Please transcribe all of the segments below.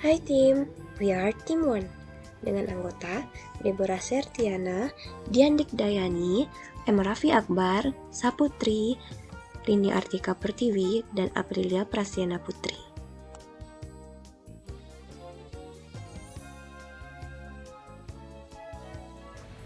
Hai tim, we are Team One dengan anggota Deborah Sertiana, Diandik Dayani, M. Raffi Akbar, Saputri, Rini Artika Pertiwi, dan Aprilia Prasyana Putri.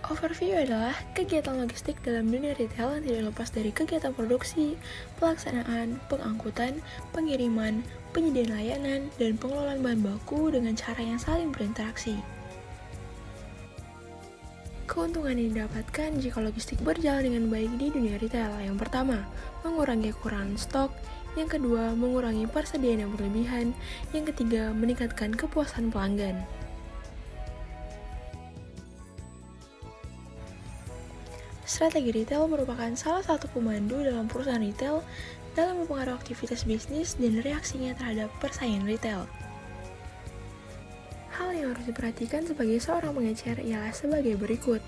Overview adalah kegiatan logistik dalam dunia retail yang tidak lepas dari kegiatan produksi, pelaksanaan, pengangkutan, pengiriman, penyediaan layanan, dan pengelolaan bahan baku dengan cara yang saling berinteraksi. Keuntungan yang didapatkan jika logistik berjalan dengan baik di dunia retail. Yang pertama, mengurangi kekurangan stok. Yang kedua, mengurangi persediaan yang berlebihan. Yang ketiga, meningkatkan kepuasan pelanggan. Strategi retail merupakan salah satu pemandu dalam perusahaan retail dalam mempengaruhi aktivitas bisnis dan reaksinya terhadap persaingan retail. Hal yang harus diperhatikan sebagai seorang pengecer ialah sebagai berikut.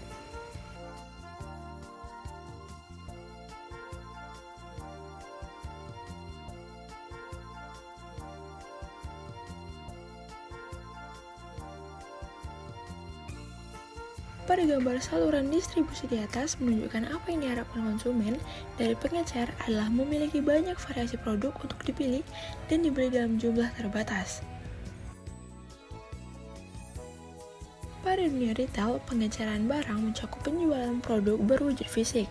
Pada gambar saluran distribusi di atas menunjukkan apa yang diharapkan konsumen dari pengecer adalah memiliki banyak variasi produk untuk dipilih dan dibeli dalam jumlah terbatas. Pada dunia retail, pengeceran barang mencakup penjualan produk berwujud fisik.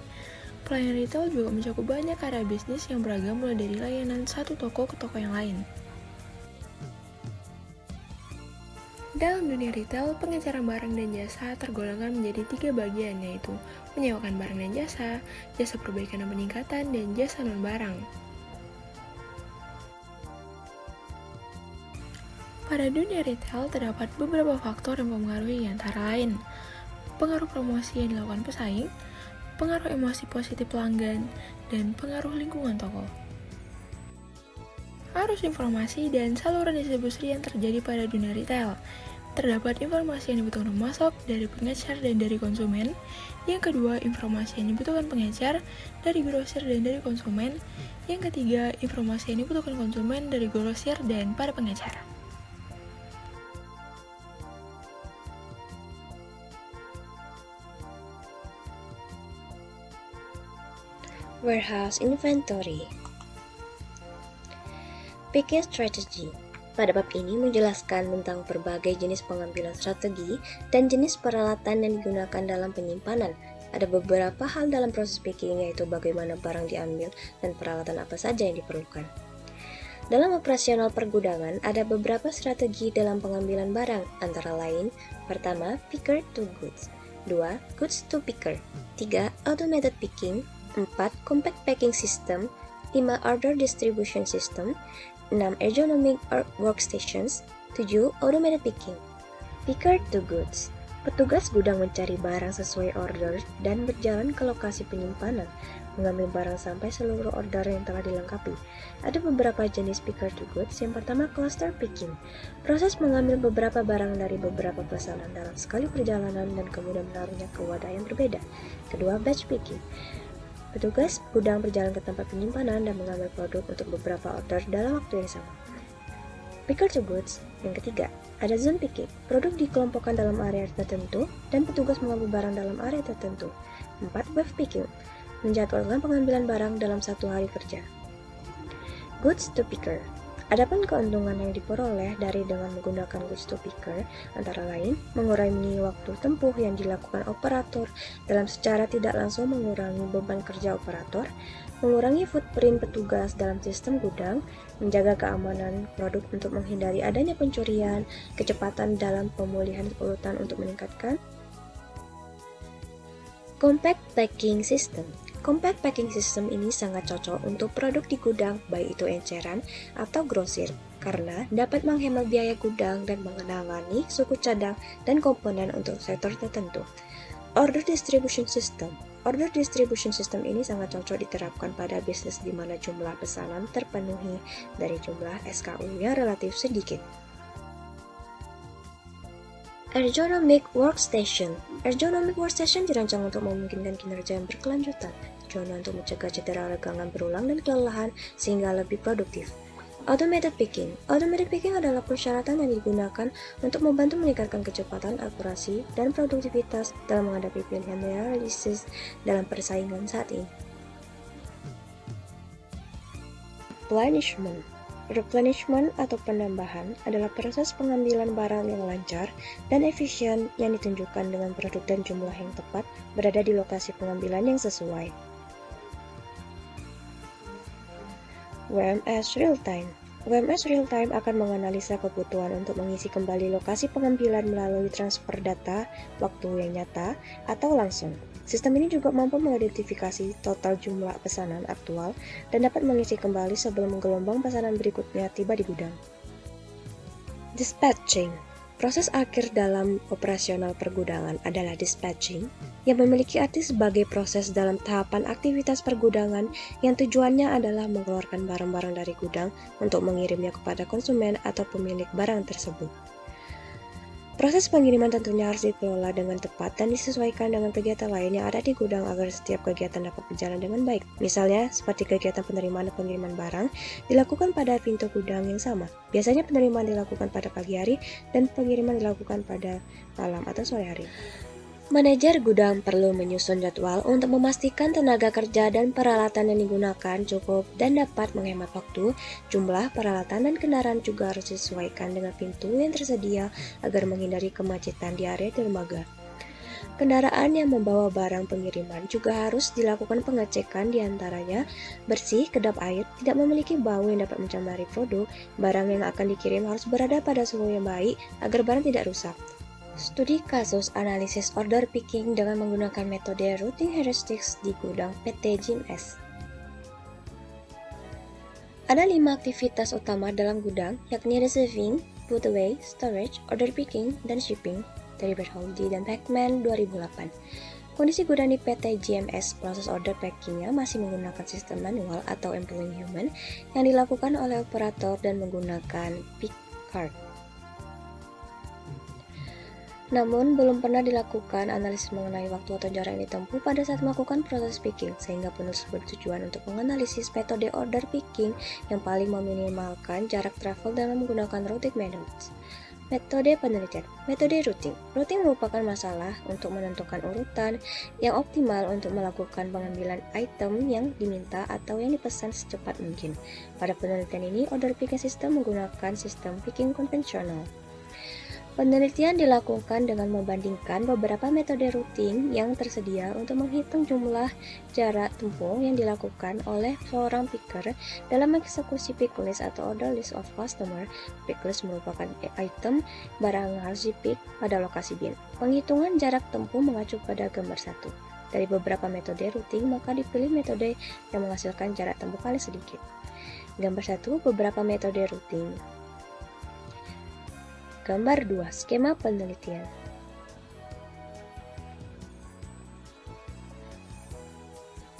Pelayanan retail juga mencakup banyak area bisnis yang beragam mulai dari layanan satu toko ke toko yang lain. Dalam dunia retail, pengeceran barang dan jasa tergolongkan menjadi 3 bagian, yaitu menyewakan barang dan jasa, jasa perbaikan dan peningkatan, dan jasa non-barang. Pada dunia retail, terdapat beberapa faktor yang mempengaruhi antara lain pengaruh promosi yang dilakukan pesaing, pengaruh emosi positif pelanggan, dan pengaruh lingkungan toko. Arus informasi dan saluran distribusi yang terjadi pada dunia retail. Terdapat informasi yang dibutuhkan pemasok dari pengecer dan dari konsumen. Yang kedua, informasi yang dibutuhkan pengecer dari grosir dan dari konsumen. Yang ketiga, informasi yang dibutuhkan konsumen dari grosir dan para pengecer. Warehouse Inventory. Picking Strategy. Pada bab ini menjelaskan tentang berbagai jenis pengambilan strategi dan jenis peralatan yang digunakan dalam penyimpanan. Ada beberapa hal dalam proses picking, yaitu bagaimana barang diambil dan peralatan apa saja yang diperlukan. Dalam operasional pergudangan, ada beberapa strategi dalam pengambilan barang, antara lain: pertama, picker to goods; 2, goods to picker; 3, automated picking; 4, compact packing system; 5, order distribution system; 6, ergonomic workstations; 7, automated picking. Picker to goods. Petugas gudang mencari barang sesuai order dan berjalan ke lokasi penyimpanan, mengambil barang sampai seluruh order yang telah dilengkapi. Ada beberapa jenis picker to goods. Yang pertama, cluster picking. Proses mengambil beberapa barang dari beberapa pesanan dalam sekali perjalanan dan kemudian menaruhnya ke wadah yang berbeda. Kedua, batch picking. Petugas gudang berjalan ke tempat penyimpanan dan mengambil produk untuk beberapa order dalam waktu yang sama. Picker to goods. Yang ketiga, ada zone picking. Produk dikelompokkan dalam area tertentu dan petugas mengambil barang dalam area tertentu. 4, wave picking. Menjadwalkan pengambilan barang dalam satu hari kerja. Goods to picker. Adapun keuntungan yang diperoleh dengan menggunakan goods to picker antara lain mengurangi waktu tempuh yang dilakukan operator dalam secara tidak langsung mengurangi beban kerja operator, mengurangi footprint petugas dalam sistem gudang, menjaga keamanan produk untuk menghindari adanya pencurian, kecepatan dalam pemulihan urutan untuk meningkatkan compact packing system. Compact packing system ini sangat cocok untuk produk di gudang, baik itu eceran atau grosir, karena dapat menghemat biaya gudang dan mengenangani suku cadang dan komponen untuk sektor tertentu. Order distribution system. Order distribution system ini sangat cocok diterapkan pada bisnis di mana jumlah pesanan terpenuhi dari jumlah SKU yang relatif sedikit. Ergonomic workstation. Ergonomic workstation dirancang untuk memungkinkan kinerja yang berkelanjutan, tujuannya untuk mencegah cedera regangan berulang dan kelelahan sehingga lebih produktif. Automated picking. Automated picking adalah persyaratan yang digunakan untuk membantu meningkatkan kecepatan, akurasi, dan produktivitas dalam menghadapi pilihan realistis dalam persaingan saat ini. Replenishment. Replenishment atau penambahan adalah proses pengambilan barang yang lancar dan efisien yang ditunjukkan dengan produk dan jumlah yang tepat berada di lokasi pengambilan yang sesuai. WMS Real-Time. WMS Real-Time akan menganalisa kebutuhan untuk mengisi kembali lokasi pengambilan melalui transfer data, waktu yang nyata, atau langsung. Sistem ini juga mampu mengidentifikasi total jumlah pesanan aktual dan dapat mengisi kembali sebelum gelombang pesanan berikutnya tiba di gudang. Dispatching. Proses akhir dalam operasional pergudangan adalah dispatching, yang memiliki arti sebagai proses dalam tahapan aktivitas pergudangan yang tujuannya adalah mengeluarkan barang-barang dari gudang untuk mengirimnya kepada konsumen atau pemilik barang tersebut. Proses pengiriman tentunya harus dikelola dengan tepat dan disesuaikan dengan kegiatan lain yang ada di gudang agar setiap kegiatan dapat berjalan dengan baik. Misalnya, seperti kegiatan penerimaan dan pengiriman barang dilakukan pada pintu gudang yang sama. Biasanya penerimaan dilakukan pada pagi hari dan pengiriman dilakukan pada malam atau sore hari. Manajer gudang perlu menyusun jadwal untuk memastikan tenaga kerja dan peralatan yang digunakan cukup dan dapat menghemat waktu. Jumlah peralatan dan kendaraan juga harus disesuaikan dengan pintu yang tersedia agar menghindari kemacetan di area dermaga. Kendaraan yang membawa barang pengiriman juga harus dilakukan pengecekan diantaranya bersih, kedap air, tidak memiliki bau yang dapat mencemari produk. Barang yang akan dikirim harus berada pada suhu yang baik agar barang tidak rusak. Studi kasus analisis order picking dengan menggunakan metode routing heuristics di gudang PT GMS. Ada 5 aktivitas utama dalam gudang, yakni receiving, put away, storage, order picking, dan shipping, dari Bertoldi dan Pacman 2008. Kondisi gudang di PT GMS, proses order packingnya masih menggunakan sistem manual atau employing human yang dilakukan oleh operator dan menggunakan pick card. Namun, belum pernah dilakukan analisis mengenai waktu atau jarak yang ditempuh pada saat melakukan proses picking, sehingga penulis bertujuan untuk menganalisis metode order picking yang paling meminimalkan jarak travel dalam menggunakan routing methods. Metode penelitian. Metode routing. Routing merupakan masalah untuk menentukan urutan yang optimal untuk melakukan pengambilan item yang diminta atau yang dipesan secepat mungkin. Pada penelitian ini, order picking system menggunakan sistem picking konvensional. Penelitian dilakukan dengan membandingkan beberapa metode routing yang tersedia untuk menghitung jumlah jarak tempuh yang dilakukan oleh seorang picker dalam mengeksekusi pick list atau order list of customer. Pick list merupakan item barang yang harus di-pick pada lokasi bin. Penghitungan jarak tempuh mengacu pada gambar 1. Dari beberapa metode routing, maka dipilih metode yang menghasilkan jarak tempuh paling sedikit. Gambar 1, beberapa metode routing. Gambar 2, skema penelitian.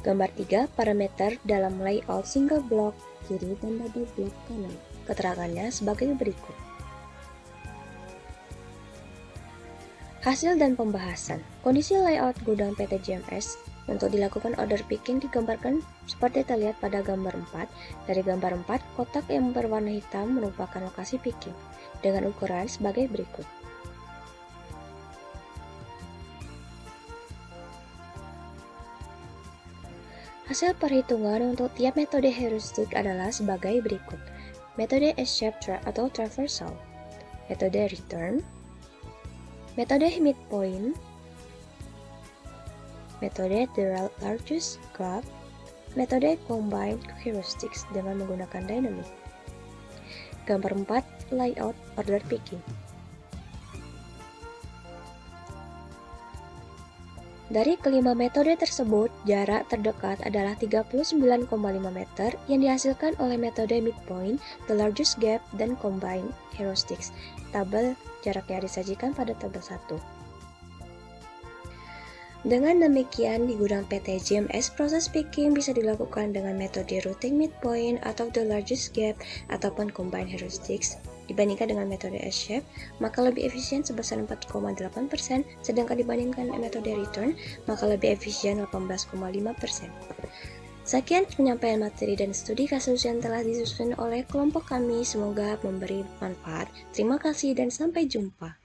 Gambar 3, parameter dalam layout single block kiri dan double block kanan. Keterangannya sebagai berikut. Hasil dan pembahasan. Kondisi layout gudang PT GMS untuk dilakukan order picking digambarkan seperti terlihat pada gambar 4. Dari gambar 4, kotak yang berwarna hitam merupakan lokasi picking dengan ukuran sebagai berikut. Hasil perhitungan untuk tiap metode heuristik adalah sebagai berikut. Metode S-shape atau traversal, metode return, metode midpoint, metode the largest gap, metode combined heuristics dengan menggunakan dynamic. Gambar 4, layout order picking. Dari kelima metode tersebut, jarak terdekat adalah 39,5 meter yang dihasilkan oleh metode midpoint, the largest gap, dan combined heuristics. Tabel jaraknya disajikan pada tabel 1. Dengan demikian, di gudang PT GMS, proses picking bisa dilakukan dengan metode routing midpoint atau the largest gap ataupun combined heuristics. Dibandingkan dengan metode S-shape, maka lebih efisien sebesar 4,8%, sedangkan dibandingkan metode return, maka lebih efisien 18,5%. Sekian penyampaian materi dan studi kasus yang telah disusun oleh kelompok kami. Semoga memberi manfaat. Terima kasih dan sampai jumpa.